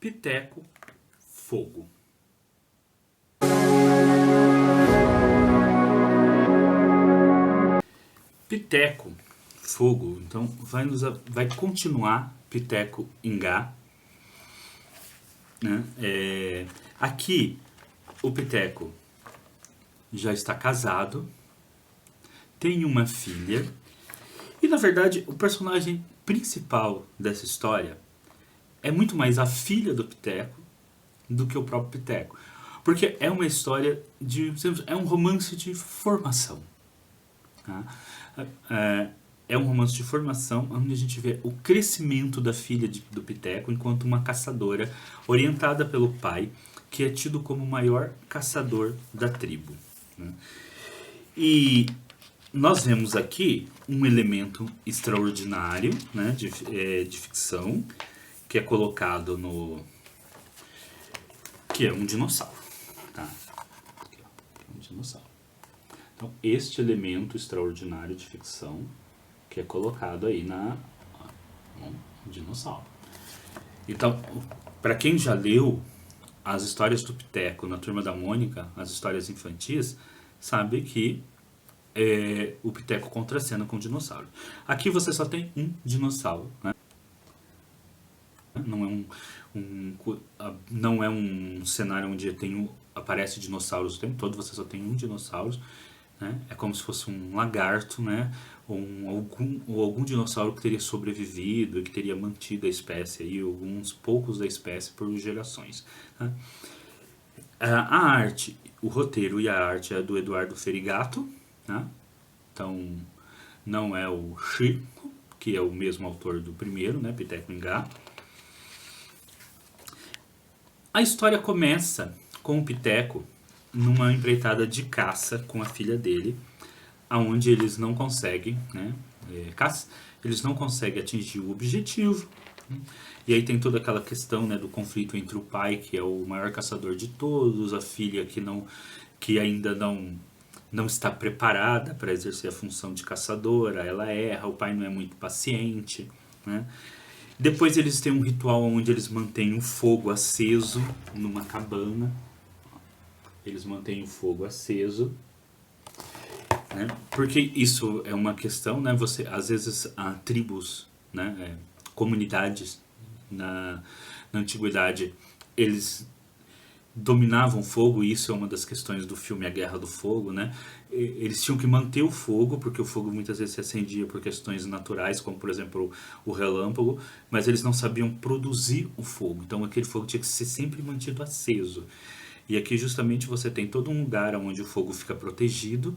Piteco, fogo. Piteco, fogo. Então vai continuar Piteco Ingá, né? Aqui o Piteco já está casado, tem uma filha e, na verdade, o personagem principal dessa história é muito mais a filha do Piteco do que o próprio Piteco, porque é uma história é um romance de formação, tá? É um romance de formação onde a gente vê o crescimento da filha do Piteco enquanto uma caçadora orientada pelo pai, que é tido como o maior caçador da tribo, né? E nós vemos aqui um elemento extraordinário, né, de ficção, que é colocado que é um dinossauro, tá? Aqui, ó, um dinossauro. Então, este elemento extraordinário de ficção que é colocado aí um dinossauro. Então, para quem já leu as histórias do Piteco na Turma da Mônica, as histórias infantis, sabe que o Piteco contracena com o dinossauro. Aqui você só tem um dinossauro, né? Não é um cenário onde aparece dinossauros o tempo todo, você só tem um dinossauro, né? É como se fosse um lagarto, né? Ou algum dinossauro que teria sobrevivido e que teria mantido a espécie, aí, alguns poucos da espécie por gerações, né? A arte, o roteiro e a arte é do Eduardo Ferigato, né? Então não é o Chico, que é o mesmo autor do primeiro, né? Piteco Ingá. A história começa com o Piteco numa empreitada de caça com a filha dele, aonde eles não conseguem, né, eles não conseguem atingir o objetivo, né? E aí tem toda aquela questão, né, do conflito entre o pai, que é o maior caçador de todos, a filha que ainda não está preparada para exercer a função de caçadora, ela erra, o pai não é muito paciente, né? Depois eles têm um ritual onde eles mantêm o fogo aceso numa cabana. Eles mantêm o fogo aceso, né? Porque isso é uma questão, né? Às vezes há tribos, né? Comunidades na antiguidade, eles dominavam o fogo, e isso é uma das questões do filme A Guerra do Fogo, né? Eles tinham que manter o fogo, porque o fogo muitas vezes se acendia por questões naturais, como por exemplo o relâmpago, mas eles não sabiam produzir o fogo, então aquele fogo tinha que ser sempre mantido aceso. E aqui justamente você tem todo um lugar onde o fogo fica protegido,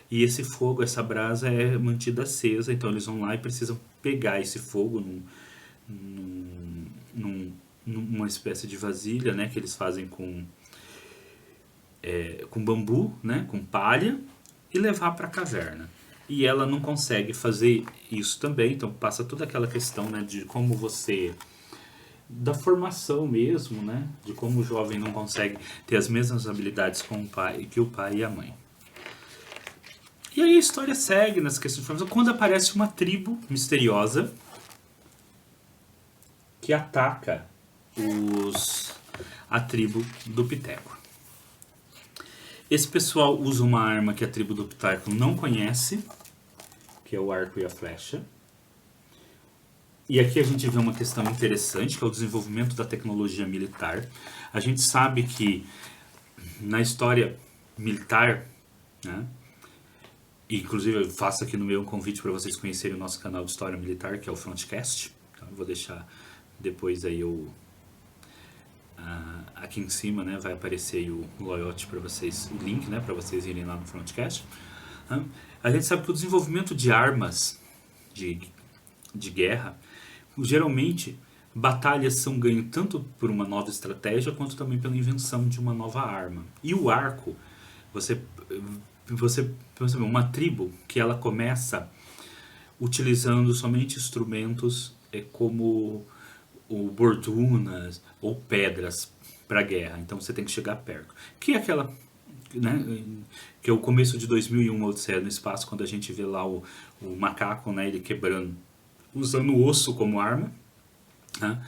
e esse fogo, essa brasa é mantida acesa, então eles vão lá e precisam pegar esse fogo numa espécie de vasilha, né, que eles fazem com bambu, né, com palha, e levar para a caverna. E ela não consegue fazer isso também, então passa toda aquela questão, né, de como da formação mesmo, né, de como o jovem não consegue ter as mesmas habilidades com o pai, que o pai e a mãe. E aí a história segue nessa questão de formação, quando aparece uma tribo misteriosa que ataca a tribo do Piteco. Esse pessoal usa uma arma que a tribo do Piteco não conhece, que é o arco e a flecha. E aqui a gente vê uma questão interessante, que é o desenvolvimento da tecnologia militar. A gente sabe que na história militar, né, e inclusive eu faço aqui no meu um convite para vocês conhecerem o nosso canal de História Militar, que é o Frontcast. Então, eu vou deixar depois aí aqui em cima, né, vai aparecer aí o logout para vocês, o link, né, para vocês irem lá no Frontcast. A gente sabe que o desenvolvimento de armas de guerra, geralmente batalhas são ganhas tanto por uma nova estratégia quanto também pela invenção de uma nova arma. E o arco, você uma tribo que ela começa utilizando somente instrumentos como bordunas ou pedras para guerra, então você tem que chegar perto. Que é aquela, né, que é o começo de 2001, Odisseia no Espaço, quando a gente vê lá o macaco, né, ele quebrando, usando o osso como arma, né?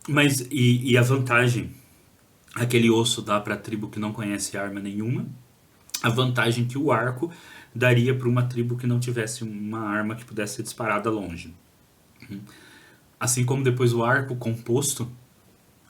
Mas, e a vantagem, aquele osso dá para a tribo que não conhece arma nenhuma, a vantagem que o arco daria para uma tribo que não tivesse uma arma que pudesse ser disparada longe. Assim como depois o arco composto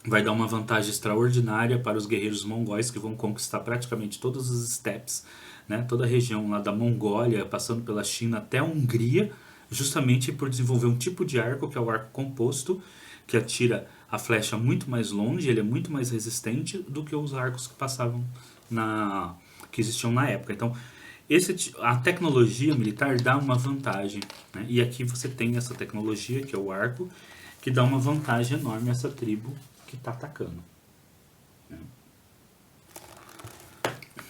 vai dar uma vantagem extraordinária para os guerreiros mongóis que vão conquistar praticamente todos os steppes, né, toda a região lá da Mongólia, passando pela China até a Hungria, justamente por desenvolver um tipo de arco que é o arco composto, que atira a flecha muito mais longe, ele é muito mais resistente do que os arcos que passavam que existiam na época. Então, a tecnologia militar dá uma vantagem, né? E aqui você tem essa tecnologia, que é o arco, que dá uma vantagem enorme a essa tribo que está atacando. Né?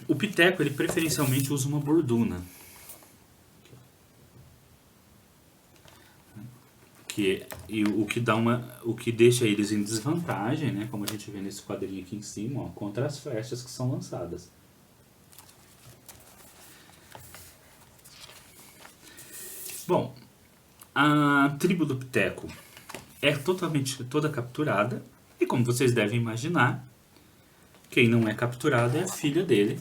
O piteco, ele preferencialmente usa uma borduna, o que deixa eles em desvantagem, né? Como a gente vê nesse quadrinho aqui em cima, ó, contra as flechas que são lançadas. Bom, a tribo do Piteco é toda capturada, e como vocês devem imaginar, quem não é capturado é a filha dele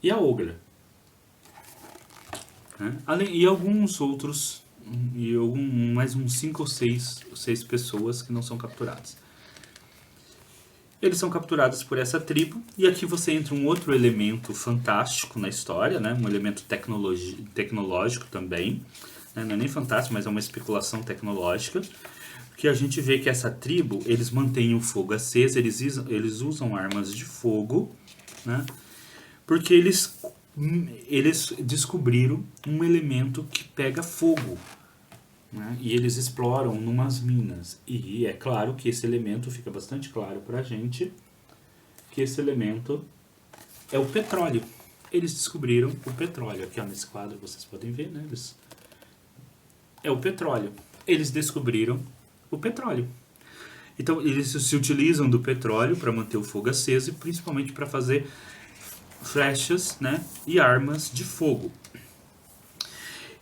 e a Ogra. Né? E alguns outros, mais uns 5 ou 6 pessoas que não são capturadas. Eles são capturados por essa tribo, e aqui você entra um outro elemento fantástico na história, né? Um elemento tecnológico também, né? Não é nem fantástico, mas é uma especulação tecnológica, que a gente vê que essa tribo, eles mantêm o fogo aceso, eles usam armas de fogo, né? Porque eles descobriram um elemento que pega fogo, né? E eles exploram numas minas. E é claro que esse elemento, fica bastante claro pra gente, que esse elemento é o petróleo. Eles descobriram o petróleo. Aqui ó, nesse quadro vocês podem ver, né? É o petróleo. Eles descobriram o petróleo. Então eles se utilizam do petróleo para manter o fogo aceso e principalmente para fazer flechas, né? E armas de fogo.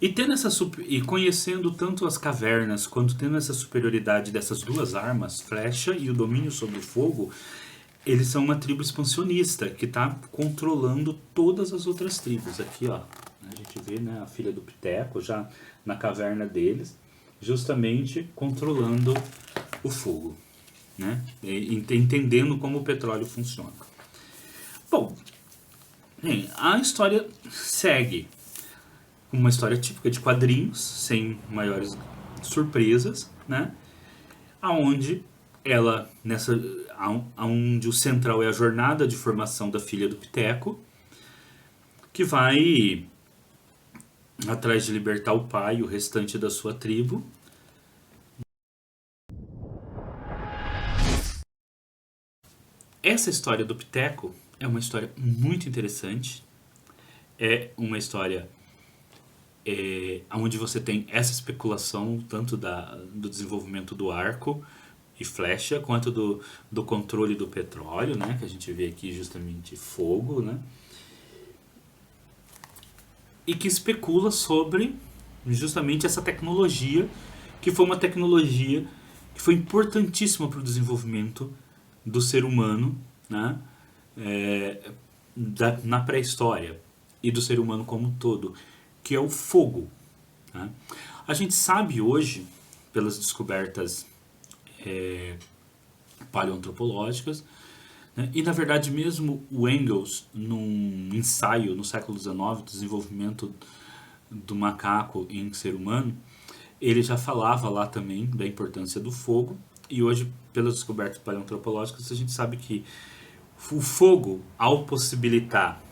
E conhecendo tanto as cavernas quanto tendo essa superioridade dessas duas armas, flecha e o domínio sobre o fogo, eles são uma tribo expansionista que está controlando todas as outras tribos. Aqui, ó, a gente vê, né, a filha do Piteco já na caverna deles, justamente controlando o fogo, né, entendendo como o petróleo funciona. Bom, a história segue uma história típica de quadrinhos, sem maiores surpresas, né? Aonde aonde o central é a jornada de formação da filha do Piteco, que vai atrás de libertar o pai e o restante da sua tribo. Essa história do Piteco é uma história muito interessante. É uma história onde você tem essa especulação tanto do desenvolvimento do arco e flecha, quanto do controle do petróleo, né, que a gente vê aqui justamente fogo, né, e que especula sobre justamente essa tecnologia, que foi uma tecnologia que foi importantíssima para o desenvolvimento do ser humano, né, na pré-história, e do ser humano como um todo, que é o fogo. Né? A gente sabe hoje, pelas descobertas paleoantropológicas, né? E na verdade mesmo o Engels, num ensaio no século XIX, do desenvolvimento do macaco em ser humano, ele já falava lá também da importância do fogo, e hoje, pelas descobertas paleoantropológicas, a gente sabe que o fogo, ao possibilitar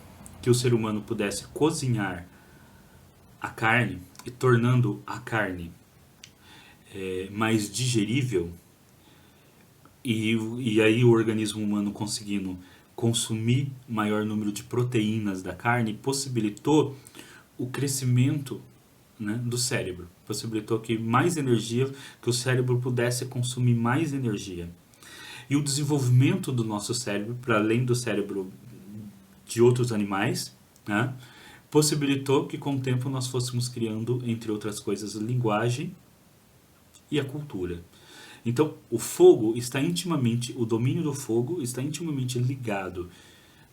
que o ser humano pudesse cozinhar a carne e tornando a carne mais digerível, e aí o organismo humano conseguindo consumir maior número de proteínas da carne, possibilitou o crescimento, né, do cérebro, possibilitou que mais energia, que o cérebro pudesse consumir mais energia. E o desenvolvimento do nosso cérebro, para além do cérebro de outros animais, né, possibilitou que com o tempo nós fôssemos criando, entre outras coisas, a linguagem e a cultura. Então, o fogo está intimamente, o domínio do fogo está intimamente ligado,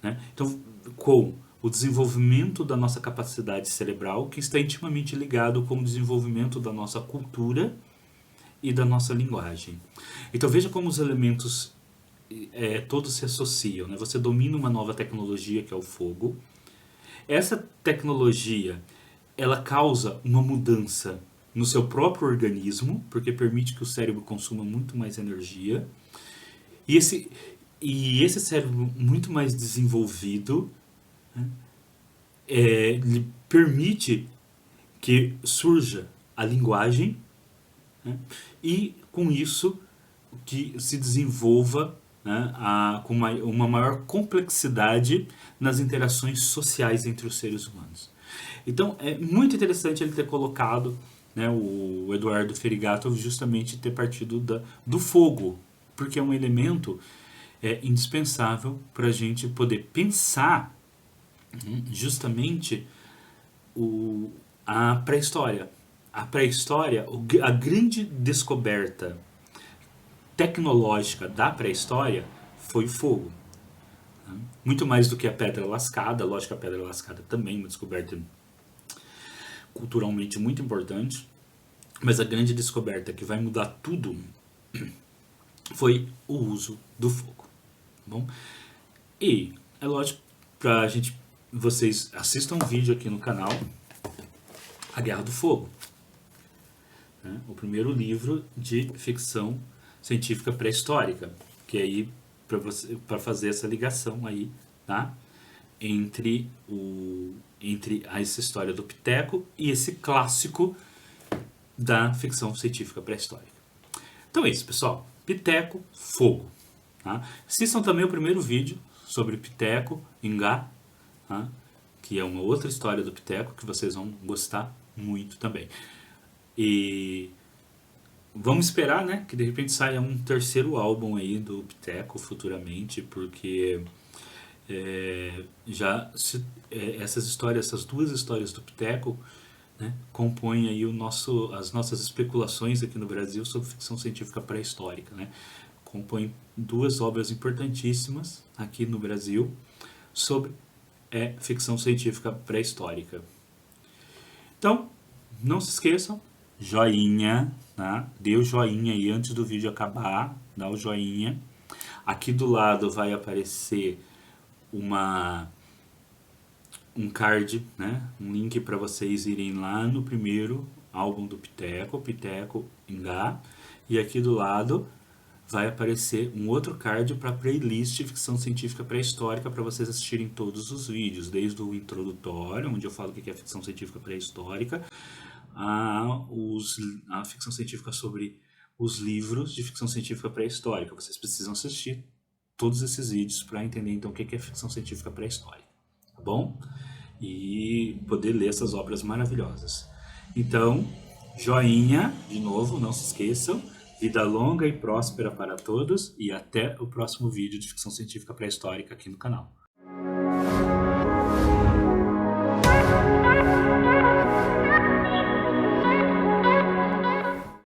né? Então, com o desenvolvimento da nossa capacidade cerebral, que está intimamente ligado com o desenvolvimento da nossa cultura e da nossa linguagem. Então, veja como os elementos todos se associam, né? Você domina uma nova tecnologia, que é o fogo. Essa tecnologia, ela causa uma mudança no seu próprio organismo, porque permite que o cérebro consuma muito mais energia. E esse cérebro muito mais desenvolvido, né, lhe permite que surja a linguagem, né, e com isso que se desenvolva, né, com uma maior complexidade nas interações sociais entre os seres humanos. Então é muito interessante ele ter colocado, né, o Eduardo Ferigatov justamente ter partido do fogo, porque é um elemento indispensável para a gente poder pensar justamente a pré-história. A pré-história, a grande descoberta tecnológica da pré-história foi o fogo. Muito mais do que a pedra lascada. Lógico que a pedra lascada também é uma descoberta culturalmente muito importante, mas a grande descoberta que vai mudar tudo foi o uso do fogo. Tá bom? E é lógico, pra gente, vocês assistam um vídeo aqui no canal, A Guerra do Fogo, né? O primeiro livro de ficção científica pré-histórica, que é aí para fazer essa ligação aí, tá? Entre essa história do Piteco e esse clássico da ficção científica pré-histórica. Então é isso, pessoal. Piteco, fogo. Tá? Assistam também o primeiro vídeo sobre Piteco, Ingá, tá? Que é uma outra história do Piteco que vocês vão gostar muito também. E vamos esperar, né, que de repente saia um terceiro álbum aí do Piteco futuramente, porque essas histórias, essas duas histórias do Piteco, né, compõem aí as nossas especulações aqui no Brasil sobre ficção científica pré-histórica, né? Compõem duas obras importantíssimas aqui no Brasil sobre ficção científica pré-histórica. Então, não se esqueçam, joinha, tá? Dê o joinha aí antes do vídeo acabar, dá o joinha. Aqui do lado vai aparecer um card, né? Um link para vocês irem lá no primeiro álbum do Piteco, Piteco Ingá, e aqui do lado vai aparecer um outro card para playlist de ficção científica pré-histórica para vocês assistirem todos os vídeos, desde o introdutório, onde eu falo o que é ficção científica pré-histórica, a ficção científica sobre os livros de ficção científica pré-histórica. Vocês precisam assistir todos esses vídeos para entender então o que é ficção científica pré-histórica, tá bom? E poder ler essas obras maravilhosas. Então, joinha, de novo, não se esqueçam. Vida longa e próspera para todos e até o próximo vídeo de ficção científica pré-histórica aqui no canal.